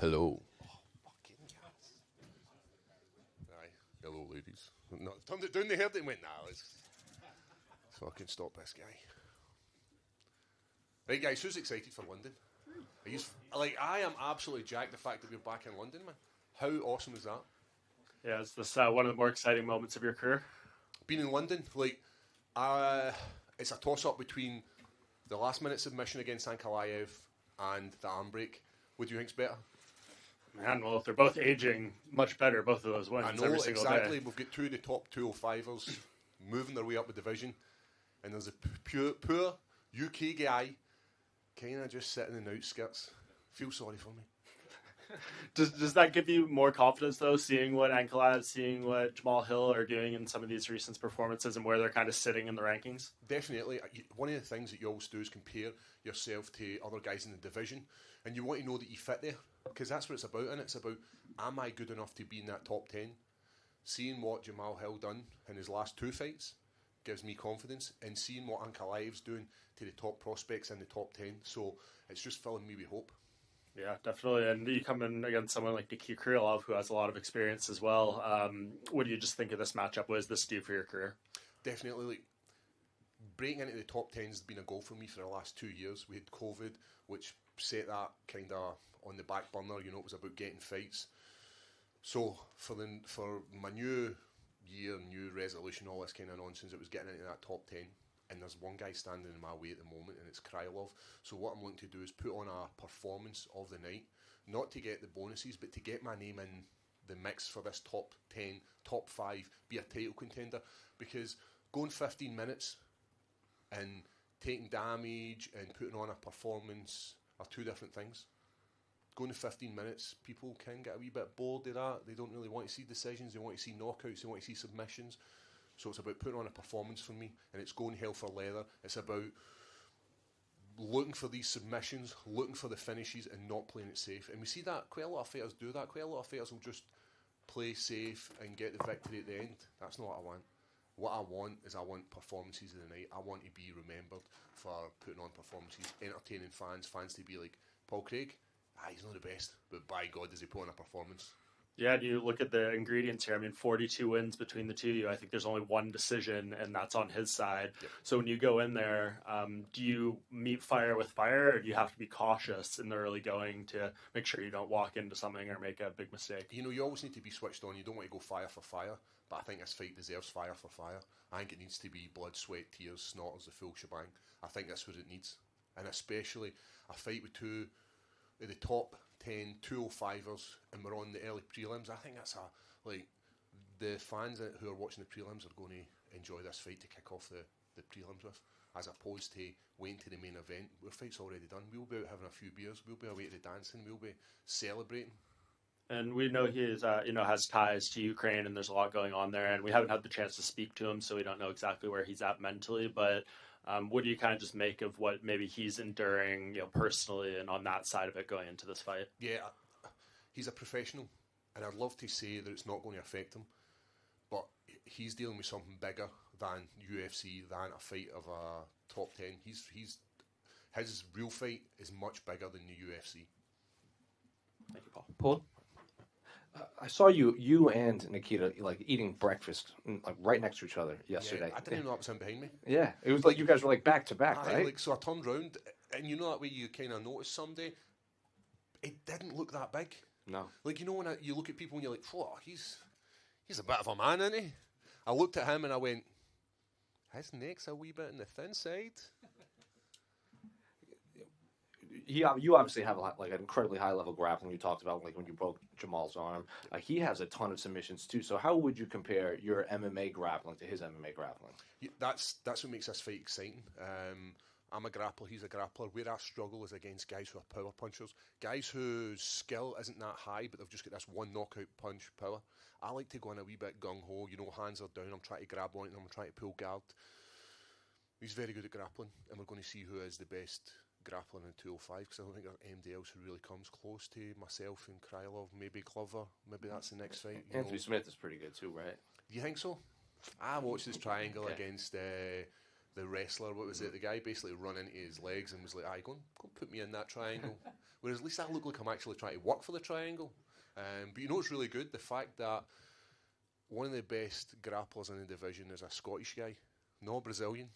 Hello. Oh, fucking yes. Aye. Hello, ladies. No, turned it down, they heard it and went, nah, let's fucking stop this guy. Right, guys, who's excited for London? Are you, like, I am absolutely jacked the fact that we're back in London, man. How awesome is that? Yeah, is this one of the more exciting moments of your career? Being in London, like, it's a toss-up between the last-minute submission against Ankalaev and the arm break. What do you think's better? Man, well, if they're both aging much better, both of those wins I know, every single exactly. day. We've got two of the top 205ers moving their way up the division, and there's a poor UK guy kind of just sitting in the outskirts. Feel sorry for me. Does that give you more confidence, though, seeing what Khalid, seeing what Jamal Hill are doing in some of these recent performances and where they're kind of sitting in the rankings? Definitely. One of the things that you always do is compare yourself to other guys in the division, and you want to know that you fit there, because that's what it's about, and it's about, am I good enough to be in that top 10? Seeing what Jamal Hill done in his last two fights gives me confidence, and seeing what Ankalaev's doing to the top prospects in the top 10, so it's just filling me with hope. Yeah, definitely. And you come in against someone like Nikita Krylov, who has a lot of experience as well. What do you just think of this matchup? What does this do for your career? Definitely. Like, breaking into the top 10 has been a goal for me for the last 2 years. We had COVID, which set that kind of on the back burner. You know, it was about getting fights. So for my new year, new resolution, all this kind of nonsense, it was getting into that top 10. And there's one guy standing in my way at the moment, and it's Krylov. So what I'm looking to do is put on a performance of the night, not to get the bonuses, but to get my name in the mix for this top 10, top 5, be a title contender. Because going 15 minutes and taking damage and putting on a performance are two different things. Going to 15 minutes, people can get a wee bit bored of that. They don't really want to see decisions, they want to see knockouts, they want to see submissions. So it's about putting on a performance for me, and it's going hell for leather. It's about looking for these submissions, looking for the finishes, and not playing it safe. And we see that quite a lot of fighters do that. Quite a lot of fighters will just play safe and get the victory at the end. That's not what I want. What I want is performances of the night. I want to be remembered for putting on performances, entertaining fans to be like, Paul Craig, he's not the best, but by God, does he put on a performance? Yeah, do you look at the ingredients here? I mean, 42 wins between the two of you. I think there's only one decision, and that's on his side. Yep. So when you go in there, do you meet fire with fire, or do you have to be cautious in the early going to make sure you don't walk into something or make a big mistake? You know, you always need to be switched on. You don't want to go fire for fire, but I think this fight deserves fire for fire. I think it needs to be blood, sweat, tears, snorters, the full shebang. I think that's what it needs. And especially a fight with two of the top 10 205ers, and we're on the early prelims. I think that's the fans who are watching the prelims are going to enjoy this fight to kick off the prelims with, as opposed to waiting to the main event. Our fight's already done. We'll be out having a few beers. We'll be away to the dancing. We'll be celebrating. And we know he is, has ties to Ukraine, and there's a lot going on there. And we haven't had the chance to speak to him, so we don't know exactly where he's at mentally. But what do you kind of just make of what maybe he's enduring, personally, and on that side of it going into this fight? Yeah, he's a professional, and I'd love to say that it's not going to affect him, but he's dealing with something bigger than UFC, than a fight of a top 10. His real fight is much bigger than the UFC. Thank you, Paul. Paul? I saw you and Nikita eating breakfast right next to each other yesterday. Yeah, I didn't even know that was him behind me. Yeah, it was like you guys were back to back, right? So I turned round, and you know that way you kind of notice someday, it didn't look that big. No. Like, you know when you look at people and you're like, whoa, he's a bit of a man, isn't he? I looked at him and I went, his neck's a wee bit on the thin side. You obviously have an incredibly high level grappling. You talked about when you broke Jamal's arm. He has a ton of submissions too. So how would you compare your MMA grappling to his MMA grappling? Yeah, that's what makes this fight exciting. I'm a grappler, he's a grappler. Where I struggle is against guys who are power punchers, guys whose skill isn't that high, but they've just got this one knockout punch power. I like to go in a wee bit gung ho. Hands are down. I'm trying to grab on it, and I'm trying to pull guard. He's very good at grappling, and we're going to see who is the best grappling in 205, because I don't think there's anybody else who really comes close to myself and Krylov. Maybe Glover, maybe that's the next fight. Anthony Smith is pretty good too, right? Do you think so? I watched this triangle against the wrestler. What was it? The guy basically run into his legs and was like, "Aye, go and put me in that triangle." Whereas at least I look like I'm actually trying to work for the triangle. But you know what's really good? The fact that one of the best grapplers in the division is a Scottish guy, not Brazilian.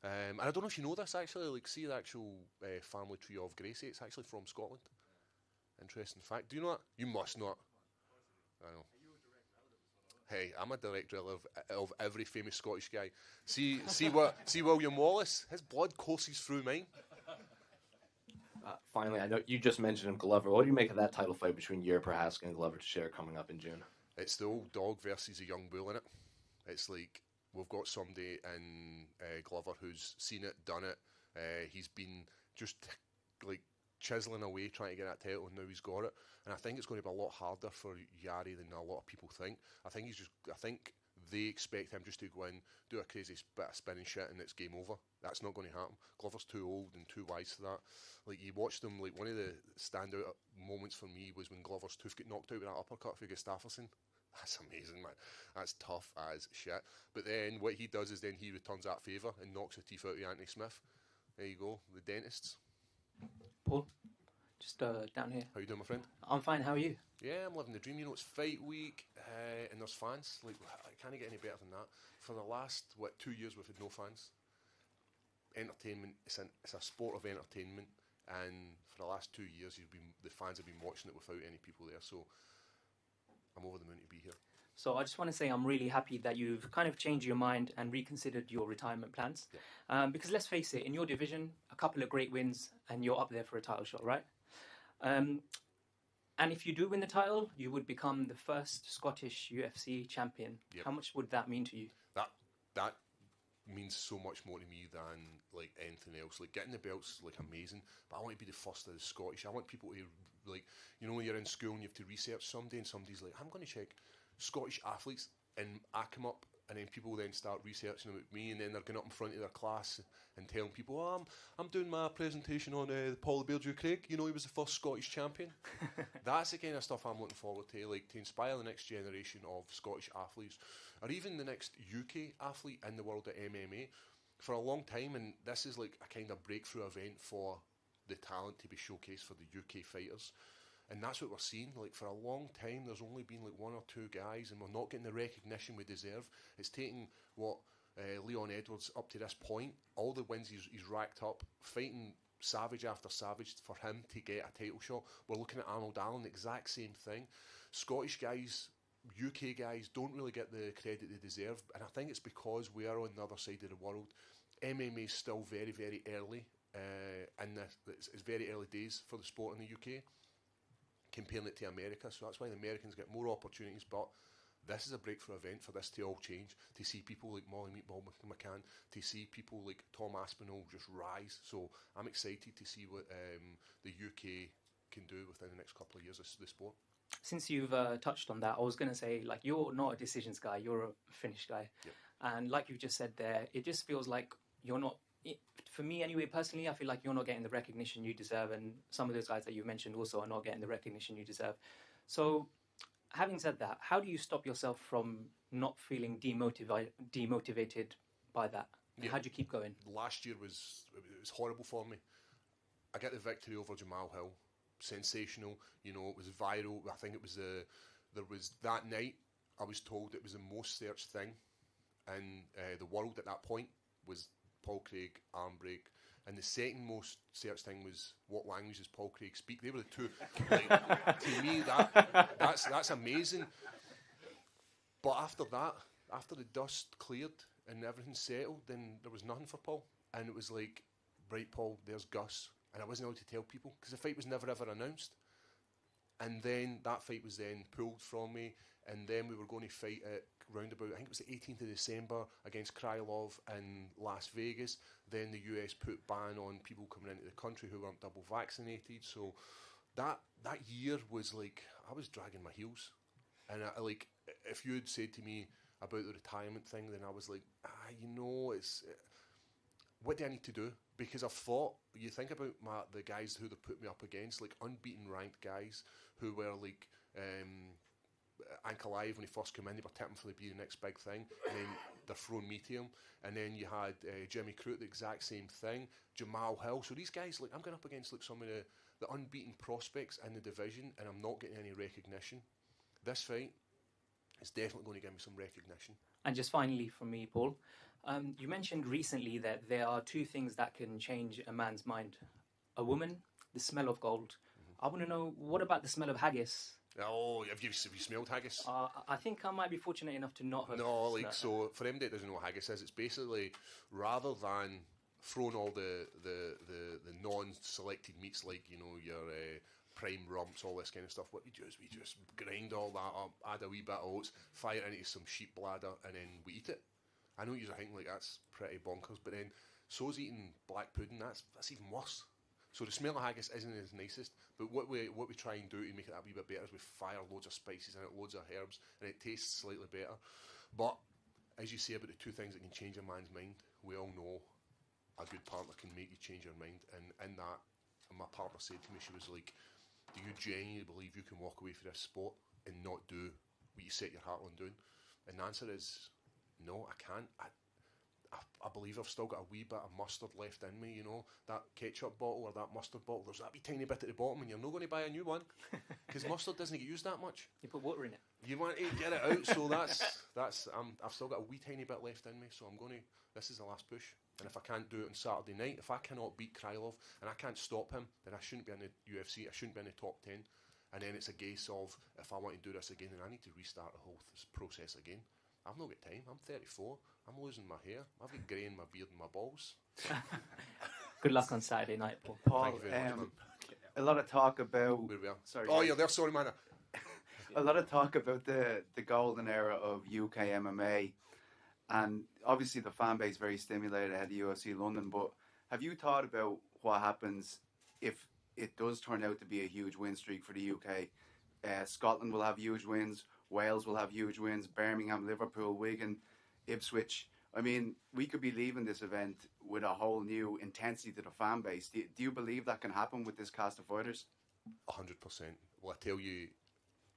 And I don't know if you know this actually. Like, see the actual family tree of Gracie. It's actually from Scotland. Interesting fact. Do you know that? You must not. I know. Hey, I'm a direct relative of every famous Scottish guy. See William Wallace. His blood courses through mine. Finally, I know you just mentioned him, Glover. What do you make of that title fight between Yuri Prohaska and Glover Teixeira coming up in June? It's the old dog versus a young bull in it. It's like we've got somebody in Glover who's seen it, done it. He's been just like chiseling away trying to get that title, and now he's got it. And I think it's going to be a lot harder for Yari than a lot of people think. I think they expect him just to go in, do a crazy bit of spinning shit, and it's game over. That's not going to happen. Glover's too old and too wise for that. Like, you watched him, like, one of the standout moments for me was when Glover's tooth got knocked out with that uppercut for Gustafsson. That's amazing, man. That's tough as shit. But then what he does is then he returns that favour and knocks the teeth out of Anthony Smith. There you go, the dentists. Paul, just down here. How you doing, my friend? I'm fine, how are you? Yeah, I'm living the dream. You know, it's fight week, and there's fans. Like, I can't get any better than that. For the last 2 years, we've had no fans. Entertainment. It's a sport of entertainment, and for the last 2 years, the fans have been watching it without any people there. So I'm over the moon to be here. So I just want to say I'm really happy that you've kind of changed your mind and reconsidered your retirement plans. Yeah. Because let's face it, in your division, a couple of great wins, and you're up there for a title shot, right? And if you do win the title, you would become the first Scottish UFC champion. Yep. How much would that mean to you? That means so much more to me than like anything else. Like, getting the belts is like amazing, but I want to be the first of the Scottish. I want people to, like, you know, when you're in school and you have to research somebody, and somebody's like, I'm going to check Scottish athletes, and I come up, and then people then start researching about me, and then they're going up in front of their class and telling people, oh, I'm doing my presentation on Paul Beardew Craig. You know, he was the first Scottish champion. That's the kind of stuff I'm looking forward to, like, to inspire the next generation of Scottish athletes, or even the next UK athlete in the world of MMA. For a long time, and this is like a kind of breakthrough event for the talent to be showcased for the UK fighters. And that's what we're seeing. Like, for a long time, there's only been like one or two guys, and we're not getting the recognition we deserve. It's taken Leon Edwards up to this point, all the wins he's racked up, fighting savage after savage for him to get a title shot. We're looking at Arnold Allen, the exact same thing. Scottish guys, UK guys don't really get the credit they deserve, and I think it's because we are on the other side of the world. MMA is still very, very early, and it's very early days for the sport in the UK, comparing it to America. So that's why the Americans get more opportunities, but this is a breakthrough event for this to all change, to see people like Molly Meatball McCann, to see people like Tom Aspinall just rise. So I'm excited to see what the UK can do within the next couple of years of the sport. Since you've touched on that, I was going to say, like, you're not a decisions guy, you're a finish guy. Yep. And like you've just said there, it just feels like you're not, for me anyway, personally, I feel like you're not getting the recognition you deserve, and some of those guys that you mentioned also are not getting the recognition you deserve. So, having said that, how do you stop yourself from not feeling demotivated by that? Yeah. How do you keep going? Last year it was horrible for me. I get the victory over Jamal Hill. Sensational, you know, it was viral. I think it was there was that night, I was told it was the most searched thing in the world at that point was Paul Craig arm break, and the second most searched thing was what language does Paul Craig speak. They were the two. Like, to me, that's amazing. But after that, after the dust cleared and everything settled, then there was nothing for Paul, and it was like, right, Paul, there's Gus. And I wasn't able to tell people because the fight was never ever announced. And then that fight was then pulled from me, and then we were going to fight at roundabout, I think it was the 18th of December against Krylov in Las Vegas. Then the US put ban on people coming into the country who weren't double vaccinated. So that year was like, I was dragging my heels. And like, if you had said to me about the retirement thing, then I was like, what do I need to do? Because I've fought, you think about the guys who they put me up against, like unbeaten ranked guys who were like Ankalaev when he first came in, they were tipping for the next big thing. And then they're throwing me to him. And then you had Jimmy Crute, the exact same thing. Jamal Hill. So these guys, like, I'm going up against like some of the unbeaten prospects in the division, and I'm not getting any recognition. This fight is definitely going to give me some recognition. And just finally from me, Paul, you mentioned recently that there are two things that can change a man's mind: a woman, the smell of gold. I want to know, what about the smell of haggis? Oh, have you smelled haggis? I think I might be fortunate enough to not have. No, like, so for anybody that doesn't know what haggis is, it's basically, rather than throwing all the non-selected meats like, you know, your prime rumps, all this kind of stuff, what we just grind all that up, add a wee bit of oats, fire it into some sheep bladder, and then we eat it. I know you think like that's pretty bonkers, but then so's eating black pudding. That's even worse. So the smell of haggis isn't as nicest, but what we try and do to make it a wee bit better is we fire loads of spices in it, loads of herbs, and it tastes slightly better. But as you say about the two things that can change a man's mind, we all know a good partner can make you change your mind. And in that, my partner said to me, she was like, "Do you genuinely believe you can walk away from this sport and not do what you set your heart on doing?" And the answer is no, I can't. I believe I've still got a wee bit of mustard left in me, you know, that ketchup bottle or that mustard bottle, there's that wee tiny bit at the bottom, and you're not going to buy a new one because mustard doesn't get used that much. You put water in it. You want to get it out, so I've still got a wee tiny bit left in me, so this is the last push. And if I can't do it on Saturday night, if I cannot beat Krylov and I can't stop him, then I shouldn't be in the UFC, I shouldn't be in the top 10. And then it's a case of, if I want to do this again, then I need to restart the whole process again. I've not got time. I'm 34. I'm losing my hair. I've got grey in my beard and my balls. Good luck on Saturday night, Paul. Paul, Thank you very much, man. a lot of talk about. Where we are. Sorry. Oh, you're there. Sorry, man. A lot of talk about the golden era of UK MMA, and obviously the fan base very stimulated ahead of UFC London. But have you thought about what happens if it does turn out to be a huge win streak for the UK? Scotland will have huge wins. Wales will have huge wins. Birmingham, Liverpool, Wigan, Ipswich. I mean, we could be leaving this event with a whole new intensity to the fan base. Do you believe that can happen with this cast of fighters? 100%. Well, I tell you,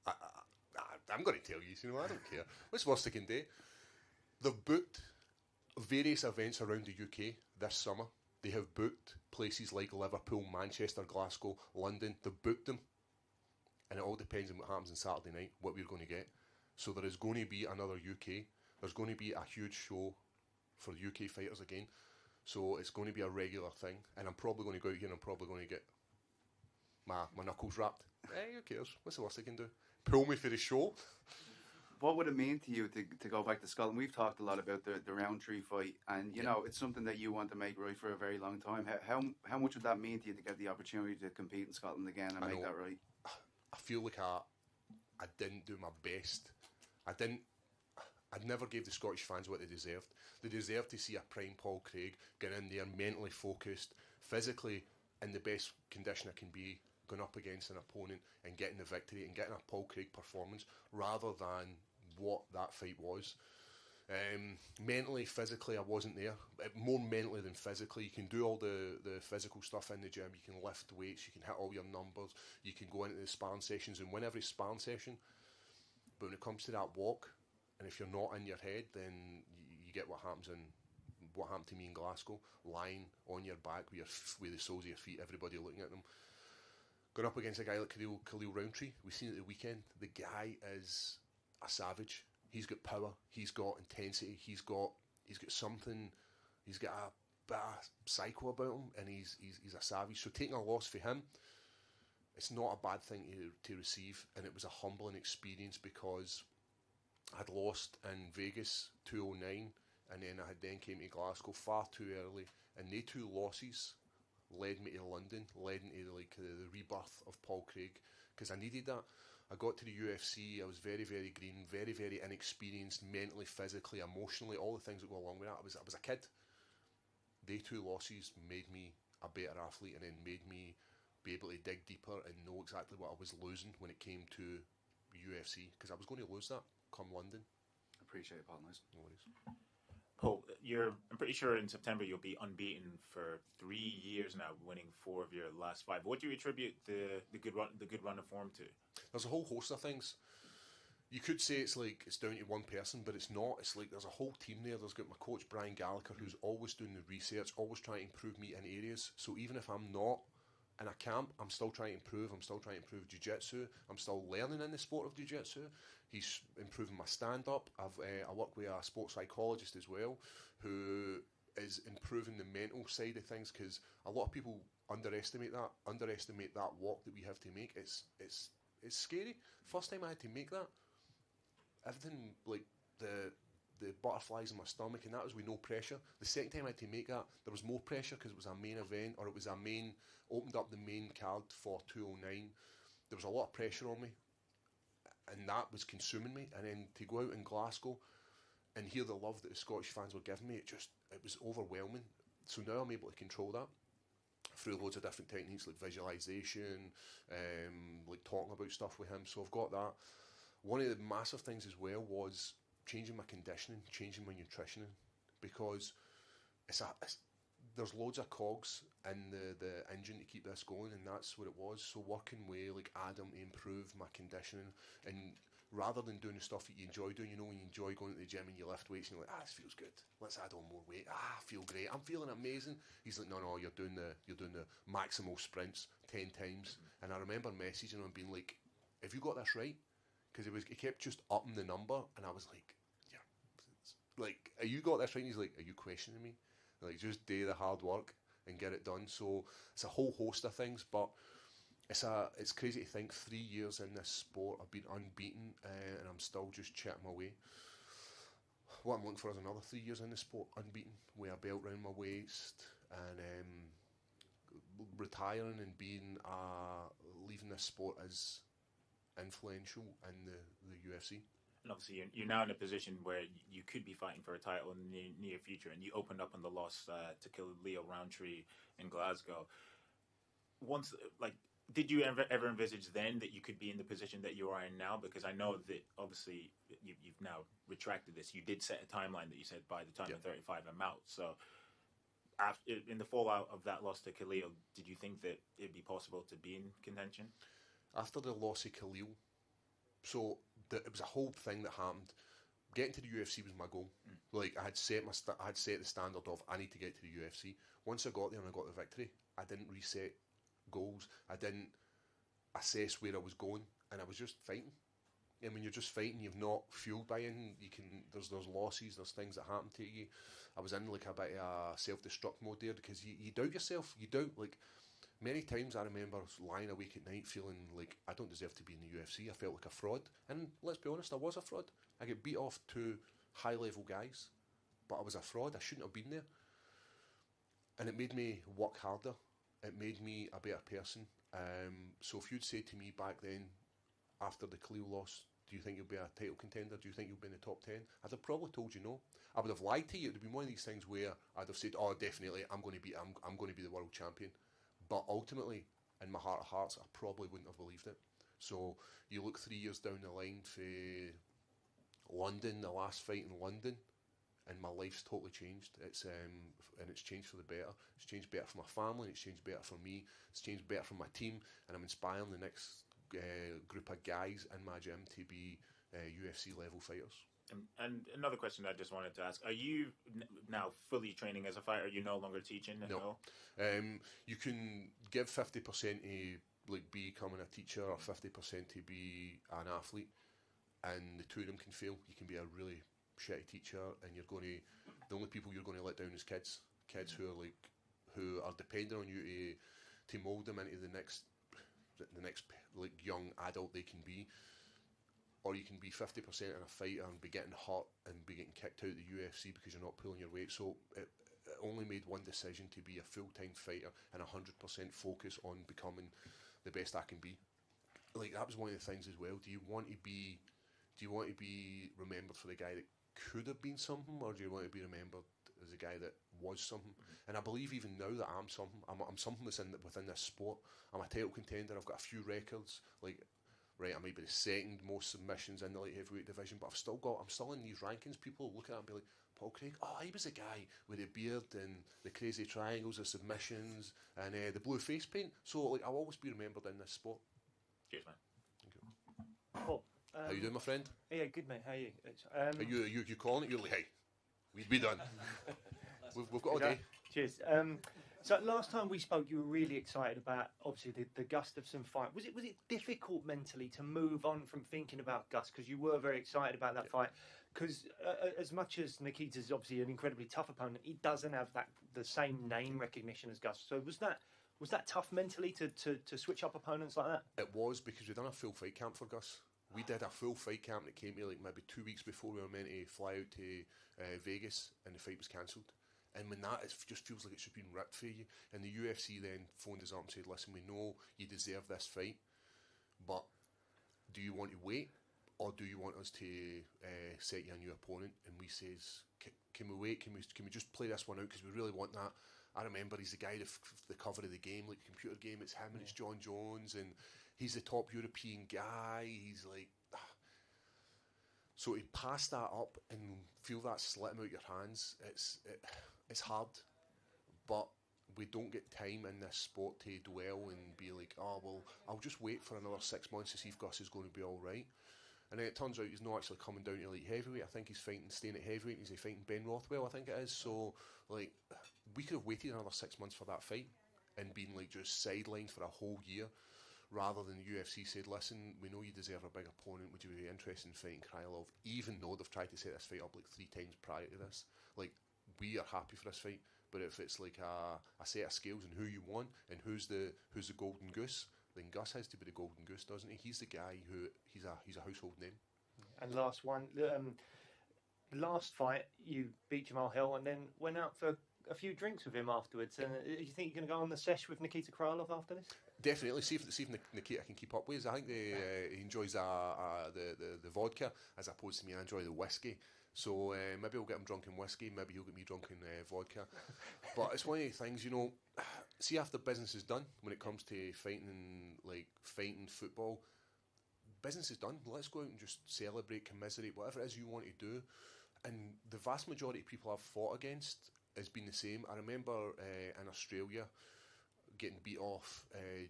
I'm going to tell you, you know, I don't care. What's the worst they can do? They've booked various events around the UK this summer. They have booked places like Liverpool, Manchester, Glasgow, London. They've booked them. And it all depends on what happens on Saturday night, what we're going to get. So there is going to be another UK. There's going to be a huge show for UK fighters again. So it's going to be a regular thing. And I'm probably going to go out here and I'm probably going to get my knuckles wrapped. Who cares? What's the worst they can do? Pull me for the show. What would it mean to you to go back to Scotland? We've talked a lot about the Roundtree fight, and you know it's something that you want to make right for a very long time. How much would that mean to you to get the opportunity to compete in Scotland again and make that right? I feel like I didn't do my best. I never gave the Scottish fans what they deserved. They deserved to see a prime Paul Craig get in there, mentally focused, physically in the best condition I can be, going up against an opponent and getting the victory and getting a Paul Craig performance rather than what that fight was. Mentally, physically, I wasn't there. More mentally than physically. You can do all the physical stuff in the gym. You can lift weights. You can hit all your numbers. You can go into the sparring sessions and win every sparring session. But when it comes to that walk, and if you're not in your head, then you get what happened to me in Glasgow, lying on your back with the soles of your feet, everybody looking at them. Going up against a guy like Khalid Roundtree, we've seen it at the weekend. The guy is a savage. He's got power. He's got intensity. He's got something. He's got a bit of psycho about him, and he's a savage. So taking a loss for him, it's not a bad thing to receive, and it was a humbling experience because I'd lost in Vegas 209, and then I had came to Glasgow far too early, and they two losses led me to London, led into the rebirth of Paul Craig, because I needed that. I got to the UFC, I was very, very green, very, very inexperienced, mentally, physically, emotionally, all the things that go along with that. I was a kid. They two losses made me a better athlete and then made me be able to dig deeper and know exactly what I was losing when it came to UFC, because I was going to lose that come London. Appreciate it, Paul. Nice. No worries. Paul, I'm pretty sure in September you'll be unbeaten for 3 years now, winning 4 of your last 5. What do you attribute the good run of form to? There's a whole host of things. you could say it's like it's down to one person, but it's not. It's like there's a whole team there. There's got my coach Brian Gallagher, who's always doing the research, always trying to improve me in areas. So even if I'm not in a camp, I'm still trying to improve. I'm still trying to improve jiu-jitsu. I'm still learning in the sport of jiu-jitsu. He's improving my stand-up. I work with a sports psychologist as well, who is improving the mental side of things, because a lot of people underestimate that walk that we have to make. It's scary. First time I had to make that, everything, like the butterflies in my stomach, and that was with no pressure. The second time I had to make that, there was more pressure because it was a main event, or it was opened up the main card for 209. There was a lot of pressure on me, and that was consuming me. And then to go out in Glasgow and hear the love that the Scottish fans were giving me, it was overwhelming. So now I'm able to control that through loads of different techniques like visualization, like talking about stuff with him. So I've got that. One of the massive things as well was changing my conditioning, changing my nutrition, because there's loads of cogs in the engine to keep this going, and that's what it was. So working with like Adam to improve my conditioning, and rather than doing the stuff that you enjoy doing, you know, when you enjoy going to the gym and you lift weights and you're like, this feels good, let's add on more weight, I feel great, I'm feeling amazing. He's like, no, you're doing the maximal sprints 10 times. And I remember messaging him and being like, have you got this right? Because he kept just upping the number, and I was like, yeah, like, are you got this right? And he's like, are you questioning me? Like, just do the hard work and get it done. So it's a whole host of things, but it's crazy to think 3 years in this sport I've been unbeaten, and I'm still just chipping my way. What I'm looking for is another 3 years in the sport unbeaten, with a belt round my waist, and retiring and leaving this sport as influential in the UFC. And obviously, you're now in a position where you could be fighting for a title in the near future, and you opened up on the loss to Khalid Roundtree in Glasgow. Did you ever envisage then that you could be in the position that you are in now? Because I know that obviously you've now retracted this. You did set a timeline that you said by the time of 35 I'm out. So in the fallout of that loss to Khalil, did you think that it'd be possible to be in contention? After the loss of Khalil, so it was a whole thing that happened. Getting to the UFC was my goal. Like, I had set the standard of, I need to get to the UFC. Once I got there and I got the victory, I didn't reset goals. I didn't assess where I was going, and I was just fighting. And when you're just fighting, you've not fueled by anything. There's losses, there's things that happen to you. I was in like a bit of a self-destruct mode there, because you doubt yourself. You doubt, like, many times I remember lying awake at night feeling like I don't deserve to be in the UFC. I felt like a fraud. And let's be honest, I was a fraud. I get beat off two high-level guys, but I was a fraud. I shouldn't have been there. And it made me work harder. It made me a better person. So if you'd said to me back then, after the Khalil loss, do you think you'll be a title contender? Do you think you'll be in the top 10? I'd have probably told you no. I would have lied to you. It would have been one of these things where I'd have said, oh, definitely, I'm going to be the world champion. But ultimately, in my heart of hearts, I probably wouldn't have believed it. So you look 3 years down the line for London, the last fight in London, and my life's totally changed. It's changed for the better. It's changed better for my family. It's changed better for me. It's changed better for my team, and I'm inspiring the next group of guys in my gym to be UFC level fighters. And another question I just wanted to ask: are you now fully training as a fighter? Are you no longer teaching? No. You can give 50% to like becoming a teacher, or 50% to be an athlete, and the two of them can fail. You can be a really shitty teacher, and the only people you're going to let down is kids who are dependent on you to mould them into the next like young adult they can be. Or you can be 50% in a fighter and be getting hurt and be getting kicked out of the UFC because you're not pulling your weight. So it only made one decision to be a full-time fighter and 100% focus on becoming the best I can be. Like, that was one of the things as well. Do you want to be remembered for the guy that could have been something, or do you want to be remembered as a guy that was something? And I believe even now that I'm something. I'm something that's within this sport. I'm a title contender. I've got a few records. Like, right, I might be the second most submissions in the light heavyweight division, but I'm still in these rankings. People look at it and be like, Paul Craig, oh, he was a guy with the beard and the crazy triangles of submissions and the blue face paint. So, like, I'll always be remembered in this sport. Cheers, man. Thank you. Cool. How you doing, my friend? Yeah, good mate. How are you? Are you calling it? You're like, hey, we'd be done. we've got a day. Cheers. So last time we spoke, you were really excited about obviously the Gustafsson fight. Was it difficult mentally to move on from thinking about Gus, because you were very excited about that fight? Because as much as Nikita's obviously an incredibly tough opponent, he doesn't have the same name recognition as Gus. So was that tough mentally to switch up opponents like that? It was, because we'd done a full fight camp for Gus. We did a full fight camp that came to like maybe 2 weeks before we were meant to fly out to Vegas, and the fight was cancelled. And when that, it just feels like it's just been ripped for you. And the UFC then phoned us up and said, listen, we know you deserve this fight, but do you want to wait, or do you want us to set you a new opponent? And we says, can we wait? Can we just play this one out, because we really want that? I remember he's the guy, the cover of the game, like the computer game, it's him and it's John Jones, and he's the top European guy. He's like... So to pass that up and feel that slitting out your hands, it's hard, but we don't get time in this sport to dwell and be like, oh, well, I'll just wait for another 6 months to see if Gus is going to be all right. And then it turns out he's not actually coming down to light heavyweight. I think he's staying at heavyweight. He's fighting Ben Rothwell, I think it is. So, like, we could have waited another 6 months for that fight and been, like, just sidelined for a whole year, rather than the UFC said, listen, we know you deserve a big opponent. Would you be interested in fighting Krylov? Even though they've tried to set this fight up like 3 times prior to this. Like, we are happy for this fight, but if it's like a set of scales and who you want and who's the golden goose, then Gus has to be the golden goose, doesn't he? He's the guy who he's a household name. And last one, last fight you beat Jamal Hill and then went out for a few drinks with him afterwards. And you think you're going to go on the sesh with Nikita Krylov after this? Definitely. See if Nikita can keep up with us. I think he enjoys the vodka as opposed to me. I enjoy the whiskey. So maybe I'll get him drunk in whiskey. Maybe he'll get me drunk in vodka. But it's one of the things, you know. See, after business is done, when it comes to fighting football, business is done. Let's go out and just celebrate, commiserate, whatever it is you want to do. And the vast majority of people I've fought against has been the same. I remember in Australia getting beat off it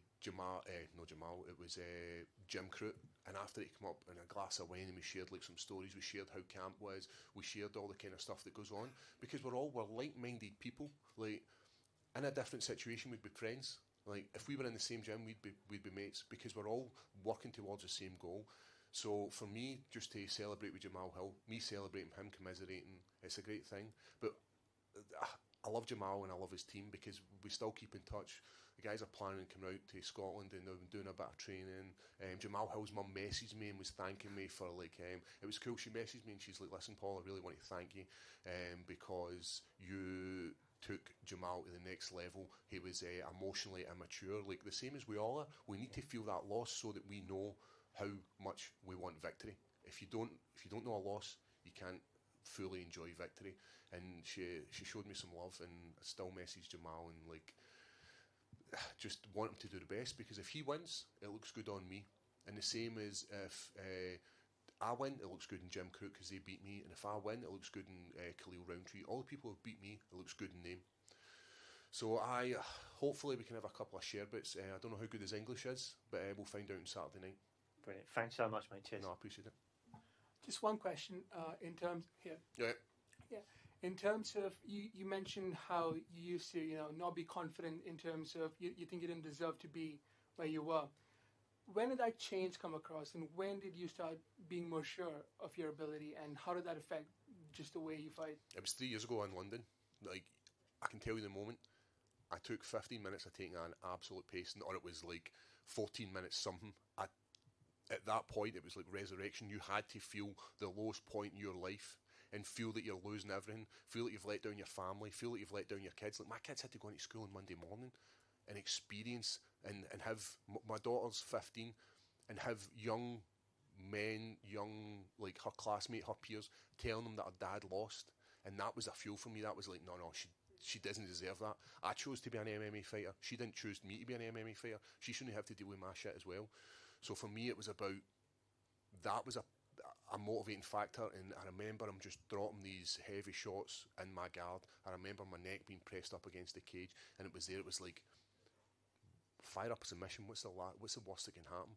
was Jim Crute, and after he came up in a glass of wine and we shared like some stories, we shared how camp was, we shared all the kind of stuff that goes on, because we're like-minded people. Like, in a different situation we'd be friends. Like, if we were in the same gym, we'd be mates, because we're all working towards the same goal. So for me, just to celebrate with Jamal Hill, me celebrating him, commiserating, it's a great thing. But I love Jamal and I love his team, because we still keep in touch. The guys are planning to come out to Scotland and they've been doing a bit of training. Jamal Hill's mum messaged me and was thanking me for it was cool. She messaged me and she's like, listen, Paul, I really want to thank you because you took Jamal to the next level. He was emotionally immature, like the same as we all are. We need to feel that loss so that we know how much we want victory. If you don't know a loss, you can't fully enjoy victory. And she showed me some love, and I still message Jamal and just want him to do the best, because if he wins, it looks good on me. And the same as if I win, it looks good in Jim Crute because they beat me, and if I win, it looks good in Khalil Roundtree. All the people who have beat me, it looks good in them. So hopefully we can have a couple of sherbets. I don't know how good his English is, but we'll find out on Saturday night. Brilliant. Thanks so much, mate. Cheers. No, I appreciate it. Just one question in terms here. Yeah. In terms of you mentioned how you used to not be confident in terms of you think you didn't deserve to be where you were. When did that change come across, and when did you start being more sure of your ability, and how did that affect just the way you fight? It was 3 years ago in London. Like, I can tell you the moment I took 15 minutes of taking an absolute pacing, or it was like 14 minutes something. At that point, it was like resurrection. You had to feel the lowest point in your life and feel that you're losing everything, feel that you've let down your family, feel that you've let down your kids. Like, my kids had to go into school on Monday morning and experience and have, my daughter's 15, and have young men, like her classmate, her peers, telling them that her dad lost. And that was a fuel for me. That was like, no, she doesn't deserve that. I chose to be an MMA fighter. She didn't choose me to be an MMA fighter. She shouldn't have to deal with my shit as well. So for me, it was about, that was a motivating factor. And I remember I'm just dropping these heavy shots in my guard. I remember my neck being pressed up against the cage, and it was like, fire up a submission. What's the worst that can happen?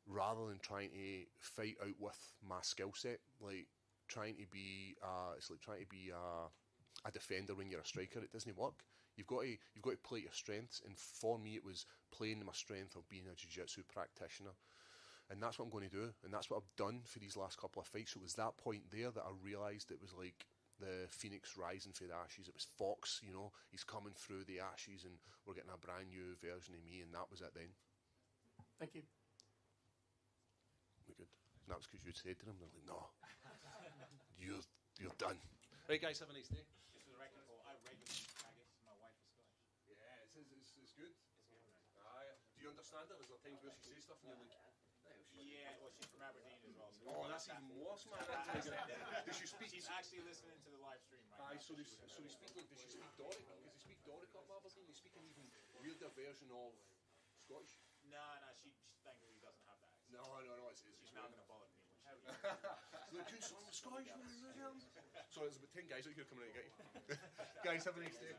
rather than trying to fight out with my skill set, like trying to be, it's like trying to be a defender when you're a striker. It doesn't work. You've got to play your strengths, and for me, it was playing my strength of being a jiu-jitsu practitioner, and that's what I'm going to do, and that's what I've done for these last couple of fights. So it was that point there that I realised it was like the phoenix rising from the ashes. It was Fox, you know, he's coming through the ashes, and we're getting a brand new version of me, and that was it then. Thank you. We good. And that was because you said to them, they're like, no, you're done. Right, guys, have a nice day. Just for the record, I regularly haggis. My wife is Scottish. Yeah, it's good. Aye. Do you understand her? Is there times where she says stuff and you're like, Yeah, well, she's from Aberdeen as well. So oh, that's even worse, man. Does she speak? She's actually listening to the live stream right now. So they speak like, does she speak Doric? Because they speak Doric up in Aberdeen. They speak an even weirder version of Scottish. No, she thankfully doesn't have that accent. No. She's now going to bollock me when she So the good song Scottish. Sorry, there's about 10 guys out here coming out to get you. Guys, have a nice day.